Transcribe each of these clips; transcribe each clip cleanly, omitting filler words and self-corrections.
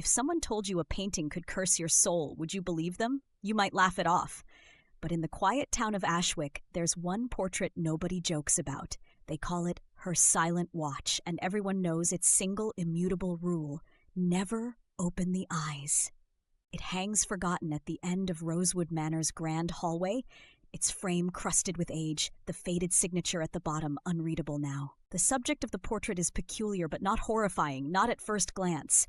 If someone told you a painting could curse your soul, would you believe them? You might laugh it off. But in the quiet town of Ashwick, there's one portrait nobody jokes about. They call it her silent watch, and everyone knows its single immutable rule: never open the eyes. It hangs forgotten at the end of Rosewood Manor's grand hallway, its frame crusted with age, the faded signature at the bottom unreadable now. The subject of the portrait is peculiar but not horrifying, not at first glance.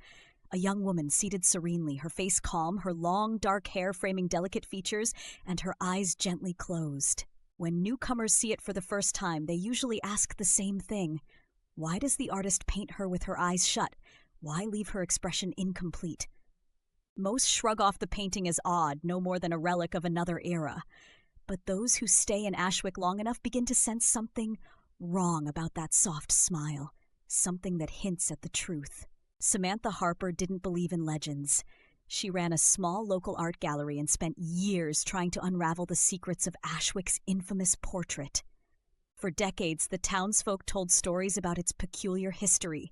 A young woman seated serenely, her face calm, her long dark hair framing delicate features, and her eyes gently closed. When newcomers see it for the first time, they usually ask the same thing. Why does the artist paint her with her eyes shut? Why leave her expression incomplete? Most shrug off the painting as odd, no more than a relic of another era. But those who stay in Ashwick long enough begin to sense something wrong about that soft smile, something that hints at the truth. Samantha Harper didn't believe in legends. She ran a small local art gallery and spent years trying to unravel the secrets of Ashwick's infamous portrait. For decades, the townsfolk told stories about its peculiar history,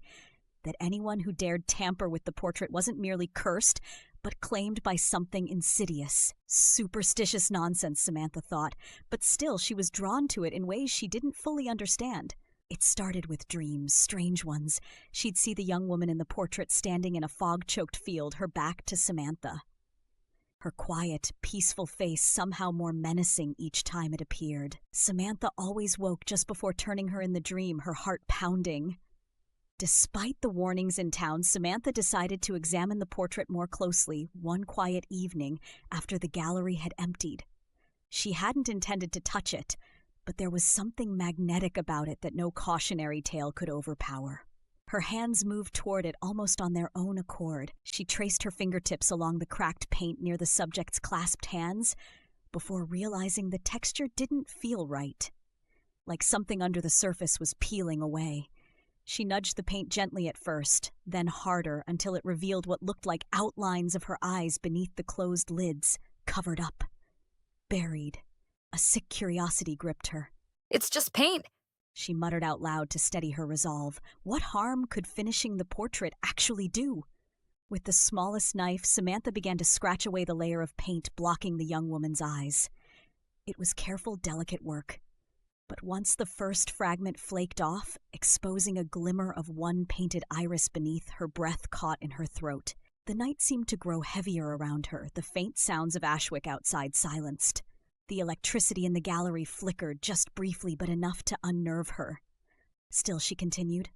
that anyone who dared tamper with the portrait wasn't merely cursed, but claimed by something insidious. Superstitious nonsense, Samantha thought, but still she was drawn to it in ways she didn't fully understand. It started with dreams, strange ones. She'd see the young woman in the portrait standing in a fog-choked field, her back to Samantha. Her quiet, peaceful face somehow more menacing each time it appeared. Samantha always woke just before turning her in the dream, her heart pounding. Despite the warnings in town, Samantha decided to examine the portrait more closely one quiet evening after the gallery had emptied. She hadn't intended to touch it, but there was something magnetic about it that no cautionary tale could overpower. Her hands moved toward it almost on their own accord. She traced her fingertips along the cracked paint near the subject's clasped hands before realizing the texture didn't feel right, like something under the surface was peeling away. She nudged the paint gently at first, then harder until it revealed what looked like outlines of her eyes beneath the closed lids, covered up, buried. A sick curiosity gripped her. "It's just paint," she muttered out loud to steady her resolve. What harm could finishing the portrait actually do? With the smallest knife, Samantha began to scratch away the layer of paint blocking the young woman's eyes. It was careful, delicate work. But once the first fragment flaked off, exposing a glimmer of one painted iris beneath, her breath caught in her throat. The night seemed to grow heavier around her, the faint sounds of Ashwick outside silenced. The electricity in the gallery flickered just briefly, but enough to unnerve her. Still, she continued.